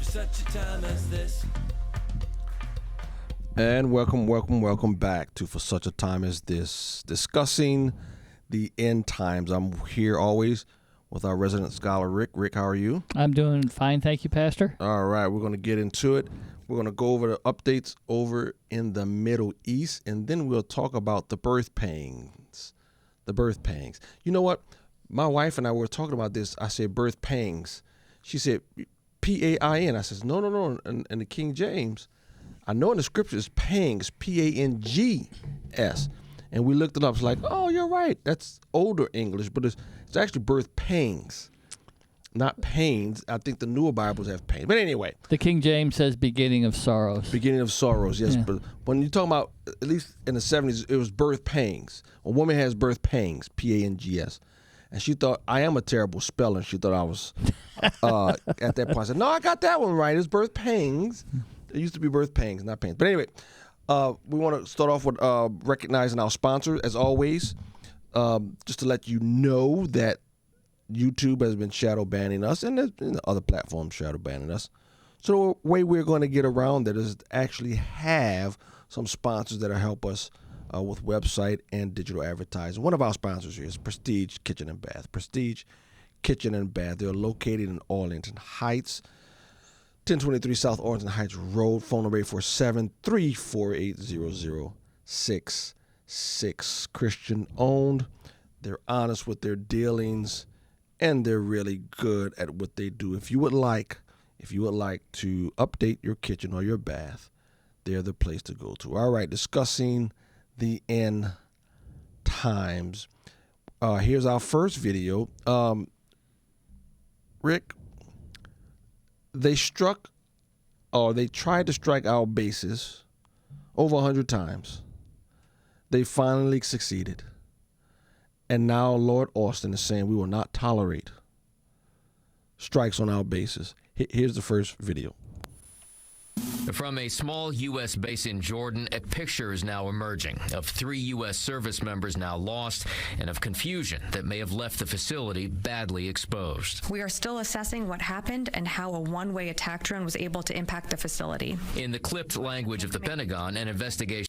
such a time as this. And welcome back to For Such a Time as This, discussing the end times. I'm here always with our resident scholar, Rick. Rick, how are you? I'm doing fine, thank you, Pastor. All right, we're going to get into it. We're going to go over the updates over in the Middle East, and then we'll talk about the birth pangs. The birth pangs. You know what? My wife and I were talking about this. I said birth pangs. She said P-A-I-N. I says, no. In the King James, I know in the scripture it's pangs, P-A-N-G-S. And we looked it up. It's like, oh, you're right. That's older English, but it's actually birth pangs, not pains. I think the newer Bibles have pains. But anyway. The King James says beginning of sorrows. Beginning of sorrows, yes. Yeah. But when you're talking about, at least in the 70s, it was birth pangs. A woman has birth pangs, P-A-N-G-S. And she thought, I am a terrible speller. She thought I was, at that point. I said, no, I got that one right. It's birth pangs. It used to be birth pangs, not pains. But anyway, we want to start off with recognizing our sponsor, as always. Just to let you know that YouTube has been shadow banning us, and there's been other platforms shadow banning us. So the way we're going to get around that is to actually have some sponsors that will help us with website and digital advertising. One of our sponsors here is Prestige Kitchen and Bath. Prestige Kitchen and Bath. They're located in Arlington Heights, 1023 South Arlington Heights Road. Phone number 847-348-0066. Christian owned. They're honest with their dealings, and they're really good at what they do. If you would like to update your kitchen or your bath, they're the place to go to. All right, discussing the end times. Here's our first video. Rick, they tried to strike our bases over 100 times. They finally succeeded. And now Lord Austin is saying we will not tolerate strikes on our bases. Here's the first video. From a small U.S. base in Jordan, a picture is now emerging of 3 U.S. service members now lost and of confusion that may have left the facility badly exposed. We are still assessing what happened and how a one-way attack drone was able to impact the facility. In the clipped language of the Pentagon, an investigation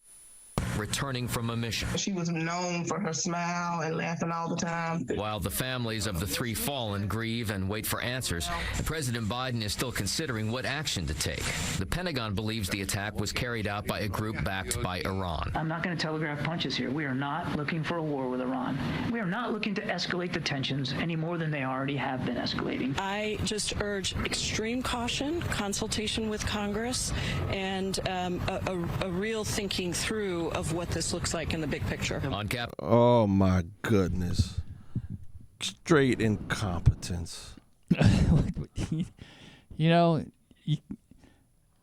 returning from a mission. She was known for her smile and laughing all the time. While the families of the 3 fallen grieve and wait for answers, President Biden is still considering what action to take. The Pentagon believes the attack was carried out by a group backed by Iran. I'm not going to telegraph punches here. We are not looking for a war with Iran. We are not looking to escalate the tensions any more than they already have been escalating. I just urge extreme caution, consultation with Congress, and a real thinking through of what this looks like in the big picture. Oh my goodness. Straight incompetence.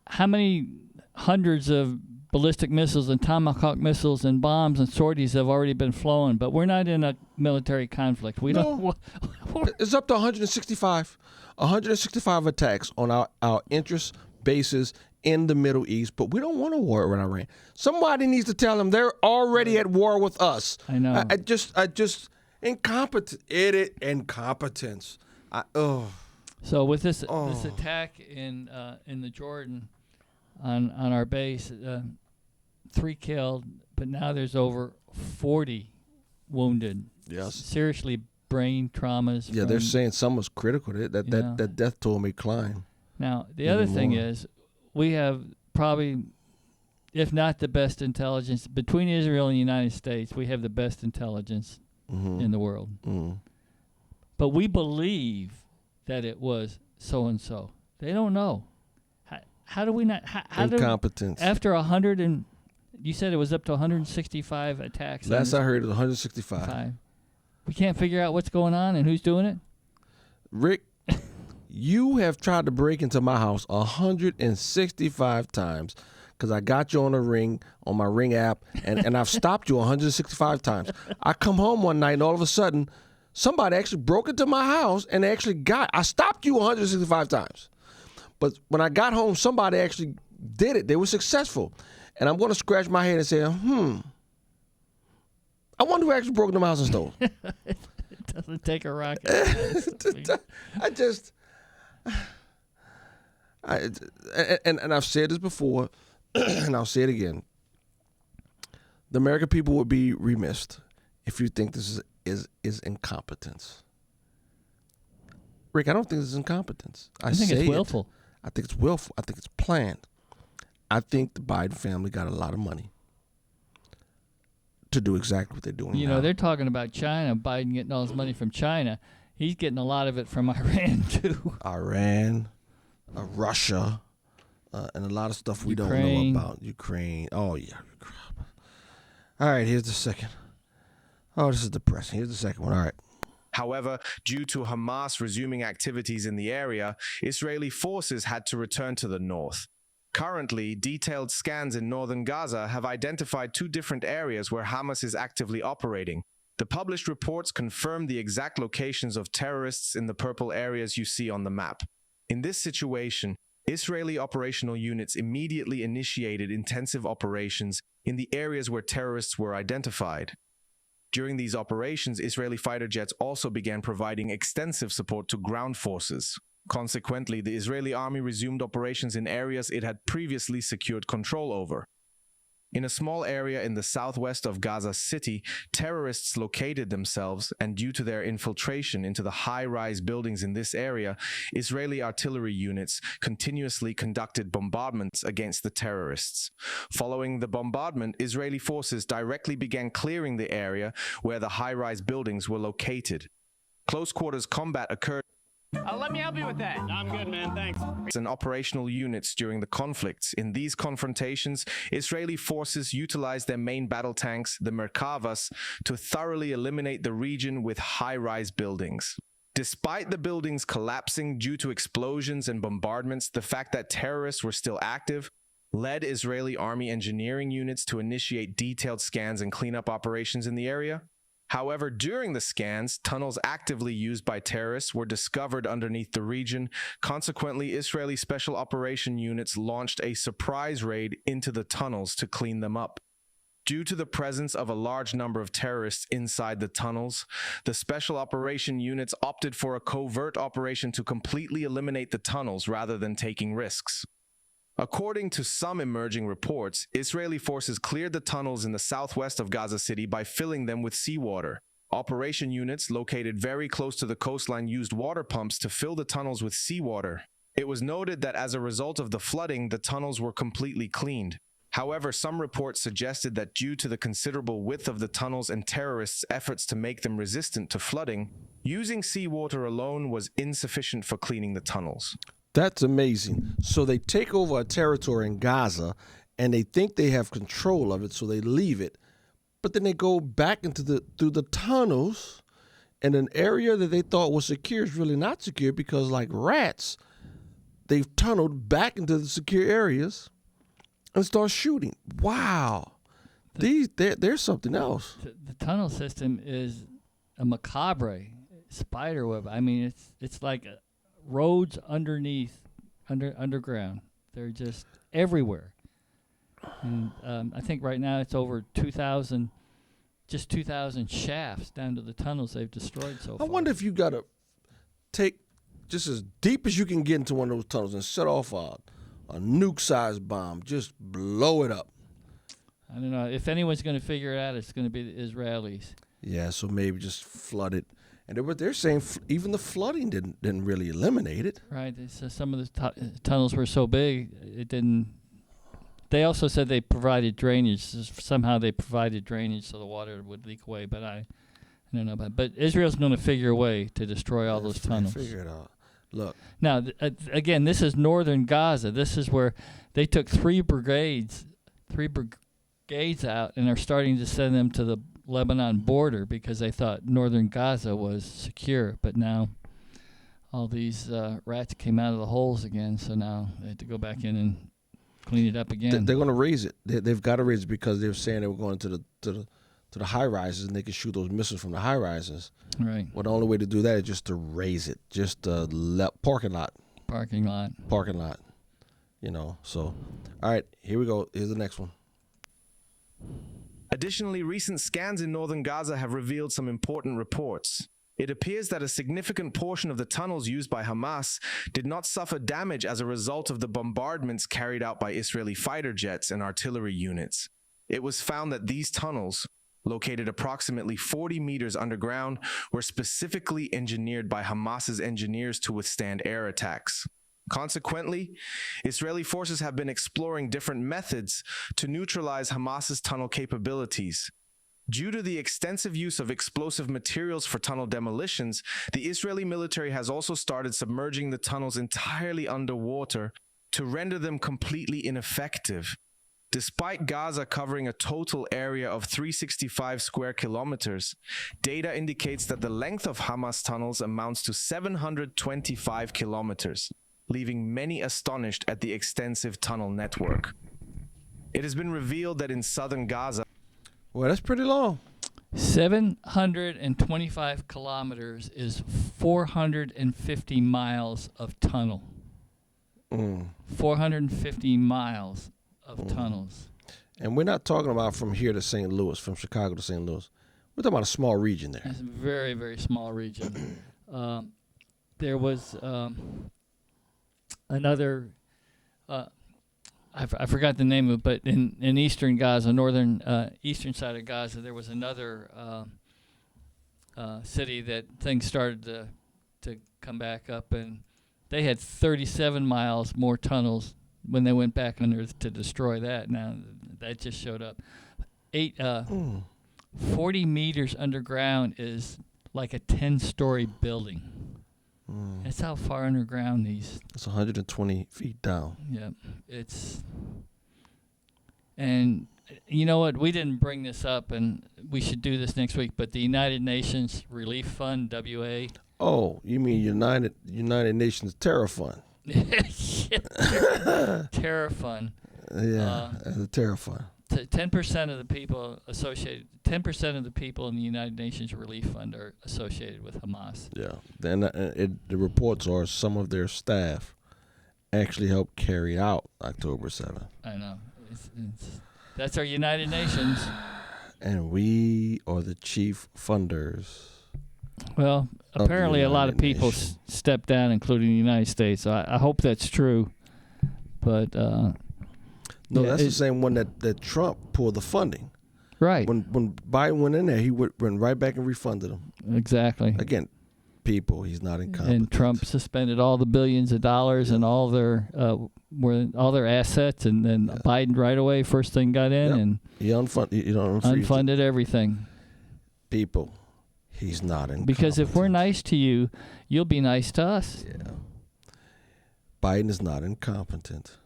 How many hundreds of ballistic missiles and tomahawk missiles and bombs and sorties have already been flown, but we're not in a military conflict. It's up to 165. 165 attacks on our interest bases in the Middle East, but we don't want a war with Iran. Somebody needs to tell them they're already at war with us. I know. I just incompetence. So with this attack in the Jordan on our base, 3 killed, but now there's over 40 wounded. Yes. Seriously, brain traumas. Yeah, they're saying some was critical. That death toll may climb. Now the other thing is, we have probably, if not the best intelligence, between Israel and the United States, we have the best intelligence in the world. Mm-hmm. But we believe that it was so-and-so. They don't know. How do we not? Incompetence. After 100 and, you said it was up to 165 attacks. Last I heard it was 165. We can't figure out what's going on and who's doing it? Rick, you have tried to break into my house 165 times because I got you on my Ring app, and I've stopped you 165 times. I come home one night, and all of a sudden, somebody actually broke into my house, and I stopped you 165 times. But when I got home, somebody actually did it. They were successful. And I'm going to scratch my head and say, I wonder who actually broke into my house and stole. It doesn't take a rocket. And I've said this before, and I'll say it again. The American people would be remiss if you think this is incompetence. Rick, I don't think this is incompetence. I think it's willful. I think it's willful. I think it's planned. I think the Biden family got a lot of money to do exactly what they're doing now. They're talking about China, Biden getting all his money from China. He's getting a lot of it from Iran, too. Iran, Russia, and a lot of stuff we don't know about. Ukraine. Oh, yeah. All right, here's the second. Oh, this is depressing. Here's the second one. All right. However, due to Hamas resuming activities in the area, Israeli forces had to return to the north. Currently, detailed scans in northern Gaza have identified 2 different areas where Hamas is actively operating. The published reports confirm the exact locations of terrorists in the purple areas you see on the map. In this situation, Israeli operational units immediately initiated intensive operations in the areas where terrorists were identified. During these operations, Israeli fighter jets also began providing extensive support to ground forces. Consequently, the Israeli army resumed operations in areas it had previously secured control over. In a small area in the southwest of Gaza City, terrorists located themselves, and due to their infiltration into the high-rise buildings in this area, Israeli artillery units continuously conducted bombardments against the terrorists. Following the bombardment, Israeli forces directly began clearing the area where the high-rise buildings were located. Close-quarters combat occurred let me help you with that. I'm good, man. Thanks. and operational units during the conflicts. In these confrontations, Israeli forces utilized their main battle tanks, the Merkavas, to thoroughly eliminate the region with high-rise buildings. Despite the buildings collapsing due to explosions and bombardments, the fact that terrorists were still active led Israeli army engineering units to initiate detailed scans and cleanup operations in the area. However, during the scans, tunnels actively used by terrorists were discovered underneath the region. Consequently, Israeli special operation units launched a surprise raid into the tunnels to clean them up. Due to the presence of a large number of terrorists inside the tunnels, the special operation units opted for a covert operation to completely eliminate the tunnels rather than taking risks. According to some emerging reports, Israeli forces cleared the tunnels in the southwest of Gaza City by filling them with seawater. Operation units located very close to the coastline used water pumps to fill the tunnels with seawater. It was noted that as a result of the flooding, the tunnels were completely cleaned. However, some reports suggested that due to the considerable width of the tunnels and terrorists' efforts to make them resistant to flooding, using seawater alone was insufficient for cleaning the tunnels. That's amazing. So they take over a territory in Gaza and they think they have control of it, so they leave it. But then they go back through the tunnels, and an area that they thought was secure is really not secure because, like rats, they've tunneled back into the secure areas and start shooting. Wow. There's something else. The tunnel system is a macabre spider web. I mean, it's like roads underground. They're just everywhere. And I think right now it's over 2,000 shafts down to the tunnels they've destroyed so far. I wonder if you got to take just as deep as you can get into one of those tunnels and set off a nuke-sized bomb. Just blow it up. I don't know. If anyone's going to figure it out, it's going to be the Israelis. Yeah, so maybe just flood it. And they're saying even the flooding didn't really eliminate it. Right. So some of the tunnels were so big, it didn't. They also said they provided drainage. Somehow they provided drainage so the water would leak away. But I don't know about. But Israel's going to figure a way to destroy all those tunnels. Figure it out. Look. Now, again, this is northern Gaza. This is where they took three brigades out, and are starting to send them to the Lebanon border because they thought northern Gaza was secure, but now all these rats came out of the holes again, so now they have to go back in and clean it up again. They're going to raise it. They've got to raise it because they were saying they were going to the high rises and they could shoot those missiles from the high rises. Right. Well, the only way to do that is just to raise it, just parking lot. You know. So, all right, here we go. Here's the next one. Additionally, recent scans in northern Gaza have revealed some important reports. It appears that a significant portion of the tunnels used by Hamas did not suffer damage as a result of the bombardments carried out by Israeli fighter jets and artillery units. It was found that these tunnels, located approximately 40 meters underground, were specifically engineered by Hamas's engineers to withstand air attacks. Consequently, Israeli forces have been exploring different methods to neutralize Hamas's tunnel capabilities. Due to the extensive use of explosive materials for tunnel demolitions, the Israeli military has also started submerging the tunnels entirely underwater to render them completely ineffective. Despite Gaza covering a total area of 365 square kilometers, data indicates that the length of Hamas tunnels amounts to 725 kilometers, leaving many astonished at the extensive tunnel network. It has been revealed that in southern Gaza, Well, that's pretty long. 725 kilometers is 450 miles of tunnel. 450 miles of tunnels. And we're not talking about from here to St. Louis, from Chicago to St. Louis. We're talking about a small region there. It's a very, very small region. There was another, I forgot the name of it, but in eastern Gaza, northern eastern side of Gaza, there was another city that things started to come back up, and they had 37 miles more tunnels when they went back under to destroy that. Now that just showed up. 40 meters underground is like a 10-story building. That's how far underground these. It's 120 feet down. Yeah, and you know what? We didn't bring this up, and we should do this next week. But the United Nations Relief Fund, WA. Oh, you mean United Nations Terror Fund? Terror Fund. Yeah, the Terror Fund. 10% of the people associated. 10% of the people in the United Nations Relief Fund are associated with Hamas. Yeah. Then the reports are some of their staff actually helped carry out October 7th. I know. That's our United Nations. And we are the chief funders. Well, apparently a lot of people stepped down, including the United States. So I hope that's true. But no, yeah, that's the same one that Trump pulled the funding. Right. When Biden went in there, he went right back and refunded them. Exactly. Again, people, he's not incompetent. And Trump suspended all the billions of dollars and all their assets, and then Biden right away first thing got in and he unfunded everything. People, he's not incompetent. Because if we're nice to you, you'll be nice to us. Yeah. Biden is not incompetent.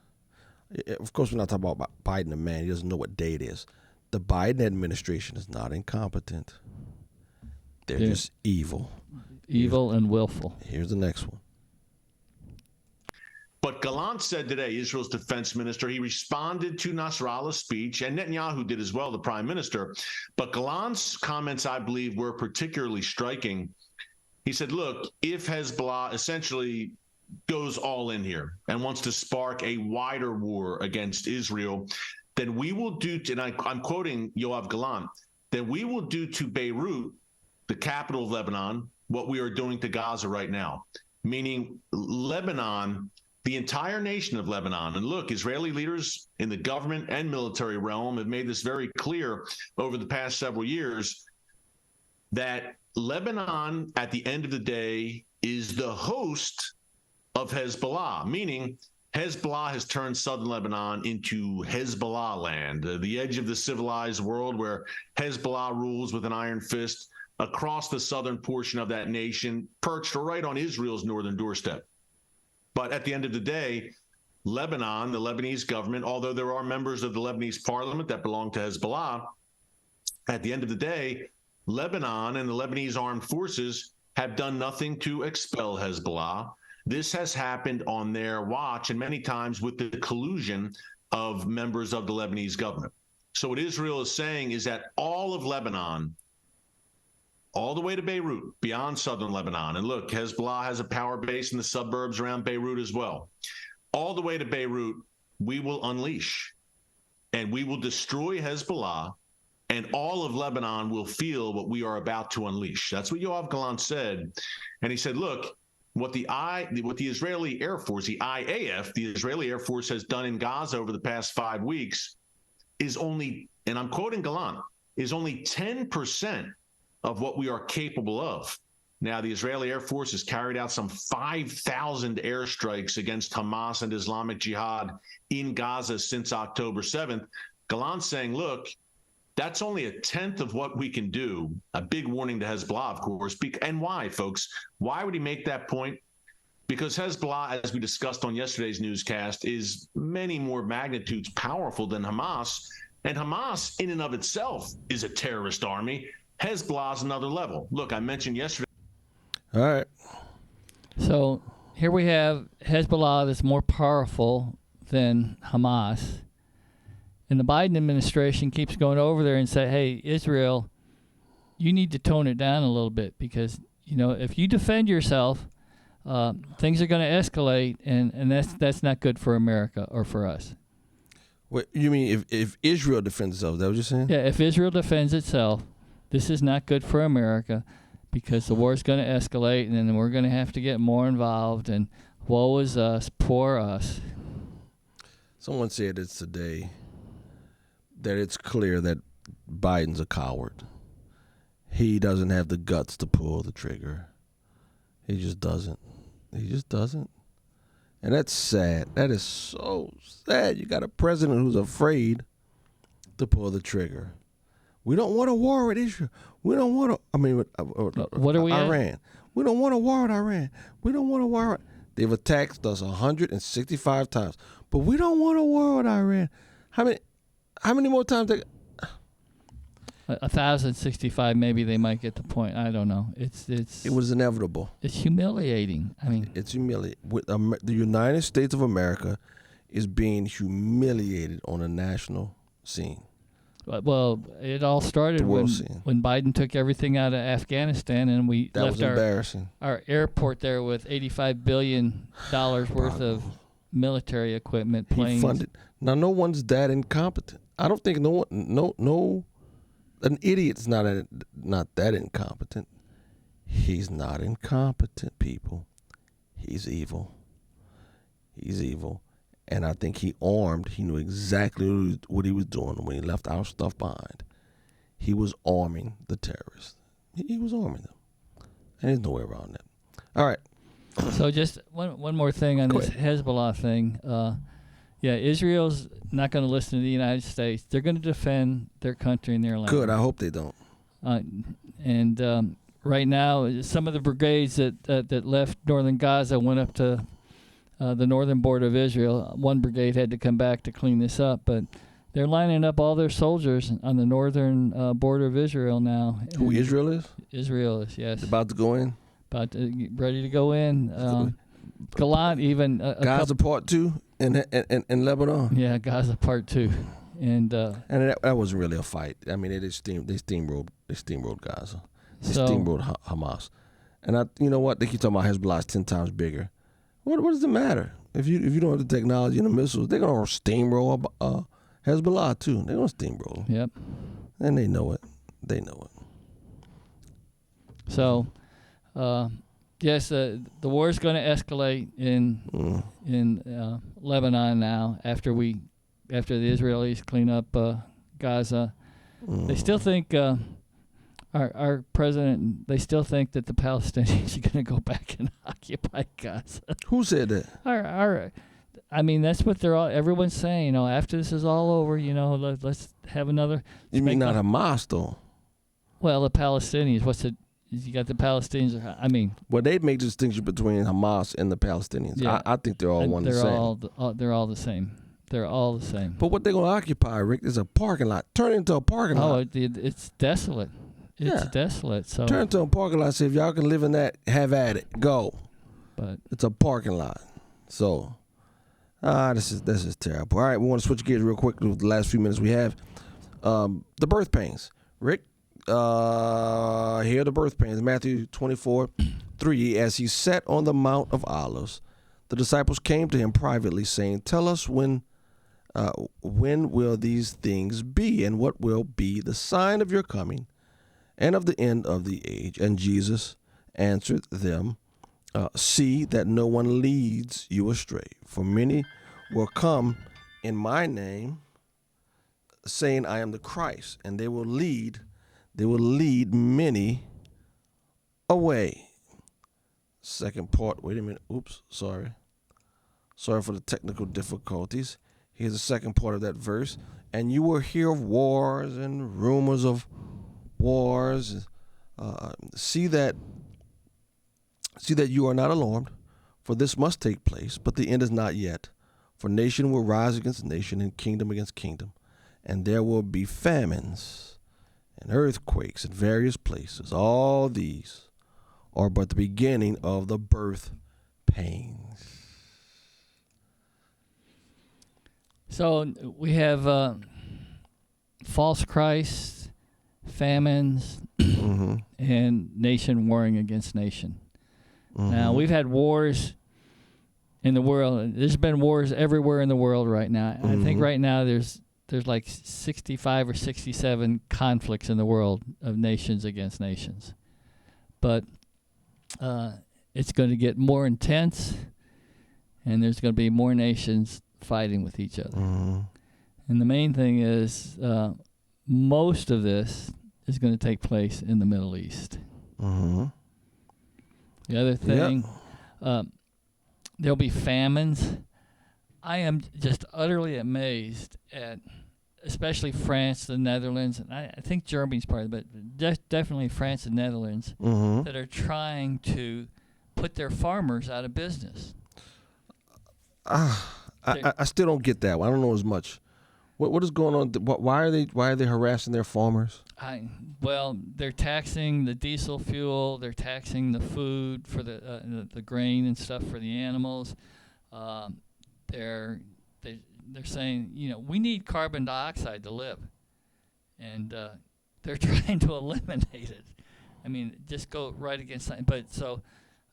Of course, we're not talking about Biden, the man. He doesn't know what day it is. The Biden administration is not incompetent. They're just evil. Evil and willful. Here's the next one. But Gallant said today, Israel's defense minister, he responded to Nasrallah's speech, and Netanyahu did as well, the prime minister. But Gallant's comments, I believe, were particularly striking. He said, look, if Hezbollah essentially goes all in here and wants to spark a wider war against Israel, then we will do, and I'm quoting Yoav Gallant, then we will do to Beirut, the capital of Lebanon, what we are doing to Gaza right now, meaning Lebanon, the entire nation of Lebanon. And look, Israeli leaders in the government and military realm have made this very clear over the past several years that Lebanon, at the end of the day, is the host of Hezbollah, meaning Hezbollah has turned southern Lebanon into Hezbollah land, the edge of the civilized world where Hezbollah rules with an iron fist across the southern portion of that nation, perched right on Israel's northern doorstep. But at the end of the day, Lebanon, the Lebanese government, although there are members of the Lebanese parliament that belong to Hezbollah, at the end of the day, Lebanon and the Lebanese armed forces have done nothing to expel Hezbollah. This has happened on their watch, and many times with the collusion of members of the Lebanese government. So what Israel is saying is that all of Lebanon, all the way to Beirut, beyond southern Lebanon, and look, Hezbollah has a power base in the suburbs around Beirut as well. All the way to Beirut, we will unleash, and we will destroy Hezbollah, and all of Lebanon will feel what we are about to unleash. That's what Yoav Gallant said. And he said, look, what the Israeli Air Force, the IAF, the Israeli Air Force has done in Gaza over the past 5 weeks is only, and I'm quoting Gallant, is only 10% of what we are capable of. Now, the Israeli Air Force has carried out some 5,000 airstrikes against Hamas and Islamic Jihad in Gaza since October 7th. Gallant's saying, look, that's only a tenth of what we can do. A big warning to Hezbollah, of course. And why, folks? Why would he make that point? Because Hezbollah, as we discussed on yesterday's newscast, is many more magnitudes powerful than Hamas. And Hamas, in and of itself, is a terrorist army. Hezbollah is another level. Look, I mentioned yesterday. All right. So here we have Hezbollah that's more powerful than Hamas. And the Biden administration keeps going over there and say, hey, Israel, you need to tone it down a little bit because, if you defend yourself, things are going to escalate, and that's not good for America or for us. What you mean if Israel defends itself? Is that what you're saying? Yeah, if Israel defends itself, this is not good for America because the war is going to escalate, and then we're going to have to get more involved, and woe is us, poor us. Someone said it's today that it's clear that Biden's a coward. He doesn't have the guts to pull the trigger. He just doesn't. And that's sad. That is so sad. You got a president who's afraid to pull the trigger. We don't want a war with Israel. We don't want to, what are we Iran. At? We don't want a war with Iran. We don't want a war. They've attacked us 165 times. But we don't want a war with Iran. How many more times? 1,065, maybe they might get the point. I don't know. It was inevitable. It's humiliating. It's humiliating. The United States of America is being humiliated on a national scene. Well, it all started when Biden took everything out of Afghanistan and we left our airport there with $85 billion worth of military equipment, planes. He funded. Now, no one's that incompetent. I don't think an idiot's not that incompetent. He's not incompetent, people. He's evil. And I think he knew exactly what he was doing when he left our stuff behind. He was arming the terrorists. He was arming them. And there's no way around that. All right. So just one more thing on this Hezbollah thing. Israel's not going to listen to the United States. They're going to defend their country and their land. Good. I hope they don't. And right now, some of the brigades that left northern Gaza went up to the northern border of Israel. One brigade had to come back to clean this up, but they're lining up all their soldiers on the northern border of Israel now. Who Israel is? Israel is, yes. About to go in? Ready to go in. Gallant even. Gaza Part 2 in Lebanon? Yeah, Gaza Part 2. And that wasn't really a fight. I mean, they steamrolled Gaza. They steamrolled Hamas. And you know what? They keep talking about Hezbollah is 10 times bigger. What does it matter? If you don't have the technology and the missiles, they're going to steamroll Hezbollah too. They're going to steamroll. Yep. And they know it. So, yes, the war is going to escalate in Lebanon now after the Israelis clean up Gaza. They still think our president. They still think that the Palestinians are going to go back and occupy Gaza. Who said that? That's what everyone's saying. After this is all over, let's have another. You mean not Hamas though? Well, the Palestinians. You got the Palestinians. Well, they make the distinction between Hamas and the Palestinians. Yeah. I think they're all one and the same. They're all the same. They're all the same. But what they're going to occupy, Rick, is a parking lot. Turn it into a parking lot. It's desolate. It's desolate. So turn it into a parking lot. Say, if y'all can live in that, have at it. Go. But it's a parking lot. So, this is terrible. All right, we want to switch gears real quick with the last few minutes we have. The birth pains. Rick, here are the birth pains. Matthew 24:3. As he sat on the Mount of Olives, the disciples came to him privately, saying, "Tell us when When will these things be, and what will be the sign of your coming and of the end of the age? And Jesus answered them, see that no one leads you astray. For many will come in my name, saying, I am the Christ, and they will lead many away. Second part, wait a minute. Oops, sorry. Sorry for the technical difficulties. Here's the second part of that verse. And you will hear of wars and rumors of wars. See that you are not alarmed, for this must take place, but the end is not yet. For nation will rise against nation, and kingdom against kingdom, and there will be famines and earthquakes in various places. All these are but the beginning of the birth pains. So we have false Christs, famines, and nation warring against nation. Now, we've had wars in the world. There's been wars everywhere in the world right now. I think right now there's like 65 or 67 conflicts in the world of nations against nations. But it's going to get more intense, and there's going to be more nations fighting with each other. And the main thing is most of this is going to take place in the Middle East. The other thing, there'll be famines. I am just utterly amazed at, especially France, the Netherlands, and I think Germany's part of it, but definitely France and Netherlands, that are trying to put their farmers out of business. I still don't get that one. I don't know as much. What is going on? Why are they harassing their farmers? Well, they're taxing the diesel fuel. They're taxing the food for the grain and stuff for the animals. They're saying, we need carbon dioxide to live, and they're trying to eliminate it. I mean, just go right against that. But so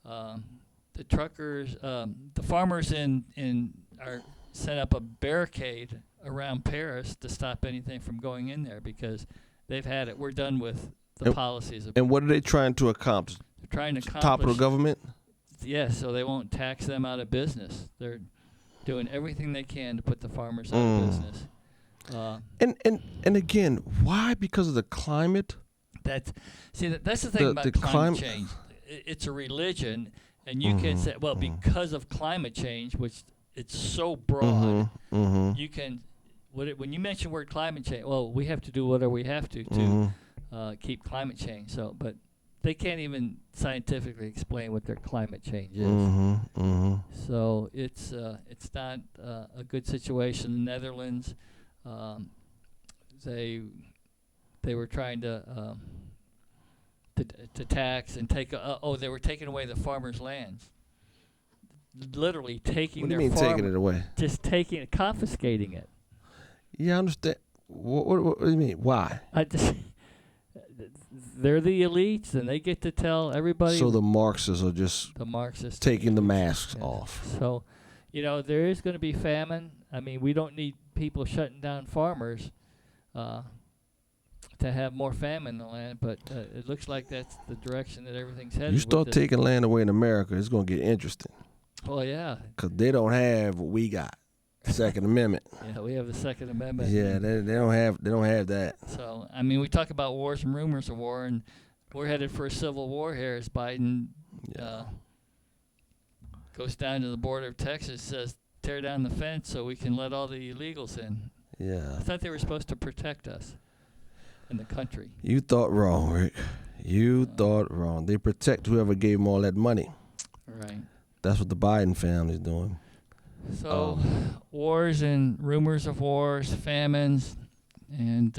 the truckers, the farmers are set up a barricade around Paris to stop anything from going in there because they've had it. We're done with the policies. And what are they trying to accomplish? They're trying to accomplish, topple the government? Yes, so they won't tax them out of business. They're doing everything they can to put the farmers out of business. And again, why? Because of the climate? That's the thing about climate change. It's a religion, and you can say, well, because of climate change, which it's so broad, you can. When you mention the word climate change, well, we have to do whatever we have to keep climate change. So, but they can't even scientifically explain what their climate change is. So it's not a good situation. The Netherlands, they were trying to tax and take. They were taking away the farmers' lands. Literally taking what do their you mean farm, taking it away? Just taking it, confiscating it. Yeah, I understand. What do you mean? Why? They're the elites, and they get to tell everybody. So the Marxists are just taking the masks off. So, there is going to be famine. I mean, we don't need people shutting down farmers to have more famine in the land, but it looks like that's the direction that everything's headed. You start taking land away in America, it's going to get interesting. Well, yeah. Because they don't have what we got. Second Amendment. Yeah, we have the Second Amendment. Yeah, they don't have that. So, I mean, we talk about wars and rumors of war, and we're headed for a civil war here as Biden goes down to the border of Texas, says tear down the fence so we can let all the illegals in. Yeah. I thought they were supposed to protect us in the country. You thought wrong, Rick. You thought wrong. They protect whoever gave them all that money. Right. That's what the Biden family's doing. So, wars and rumors of wars, famines, and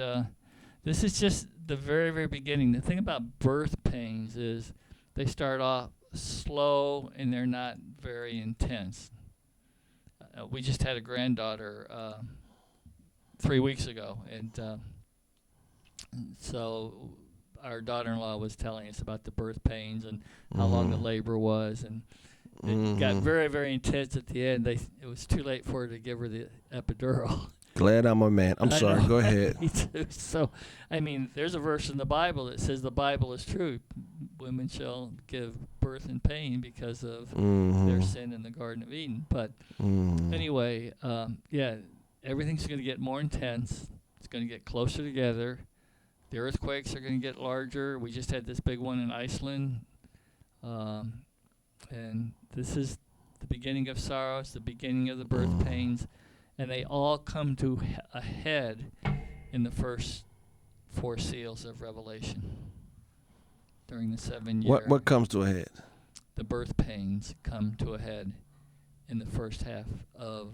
this is just the very, very beginning. The thing about birth pains is they start off slow and they're not very intense. We just had a granddaughter 3 weeks ago, and so our daughter-in-law was telling us about the birth pains and how long the labor was, and It got very, very intense at the end. It was too late for her to give her the epidural. Glad I'm a man. I'm sorry. Go ahead. Me too. So, I mean, there's a verse in the Bible that says the Bible is true. Women shall give birth in pain because of their sin in the Garden of Eden. But anyway, everything's going to get more intense. It's going to get closer together. The earthquakes are going to get larger. We just had this big one in Iceland. And this is the beginning of sorrows, the beginning of the birth pains. And they all come to a head in the first 4 seals of Revelation during the 7 year. What comes to a head? The birth pains come to a head in the first half of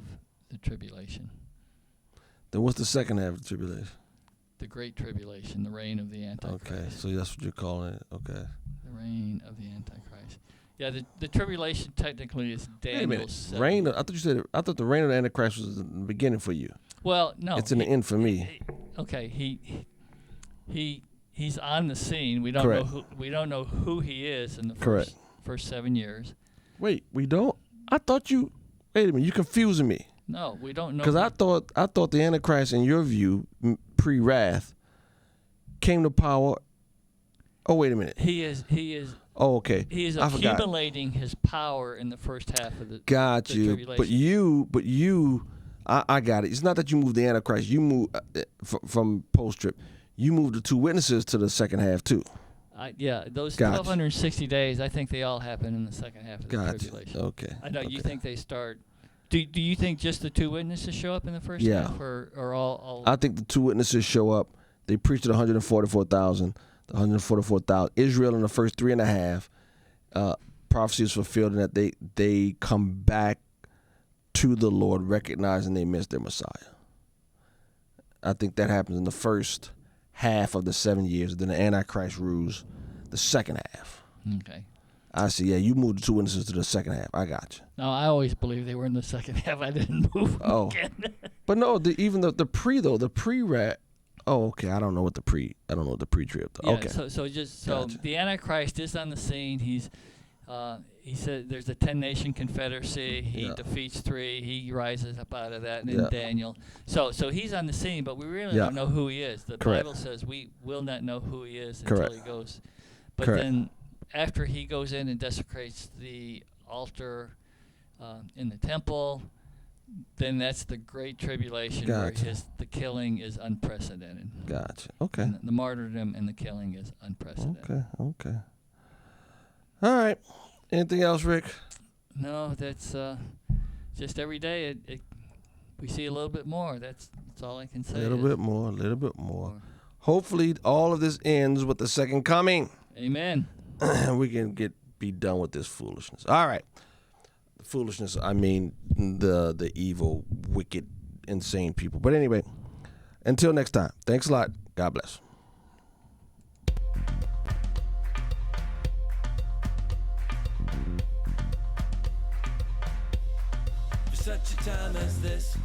the tribulation. Then what's the second half of the tribulation? The great tribulation, the reign of the Antichrist. Okay, so that's what you're calling it. Okay. The reign of the Antichrist. Yeah, the tribulation technically is Daniel's 7. Reign. I thought the reign of the Antichrist was the beginning for you. Well, no. It's in the end for me. Okay, he's on the scene. We don't know who he is in the first 7 years. Wait, we don't. I thought you. Wait a minute, you're confusing me. No, we don't know. Because I thought the Antichrist, in your view, pre-wrath, came to power. Oh, wait a minute. He is. Oh, okay. He is accumulating his power in the first half of the tribulation. But you, I got it. It's not that you moved the Antichrist. You moved from post-trib. You moved the 2 witnesses to the second half too. Those 1,260 days, I think they all happen in the second half of the tribulation. Okay. I know you think they start. Do you think just the 2 witnesses show up in the first half, or all? I think the 2 witnesses show up. They preach to the 144,000. The 144,000. Israel in the first 3.5. Prophecy is fulfilled in that they come back to the Lord, recognizing they missed their Messiah. I think that happens in the first half of the 7 years. Then the Antichrist rules the second half. Okay. I see. Yeah, you moved the 2 witnesses to the second half. I got you. No, I always believed they were in the second half. I didn't move them again. But no, even the pre-rat. Oh, okay. I don't know what the pre-trib. Yeah, Okay. So the Antichrist is on the scene. He said there's a 10-nation confederacy. He defeats 3. He rises up out of that, and then Daniel. So he's on the scene, but we really don't know who he is. The Bible says we will not know who he is until he goes. But then after he goes in and desecrates the altar in the temple, then that's the great tribulation where the killing is unprecedented. Gotcha. Okay. And the martyrdom and the killing is unprecedented. Okay. All right. Anything else, Rick? No, that's just every day we see a little bit more. That's all I can say. A little bit more. Hopefully all of this ends with the second coming. Amen. We can be done with this foolishness. All right. Foolishness, I mean the evil, wicked, insane people. But anyway, until next time, thanks a lot. God bless. For such a time as this,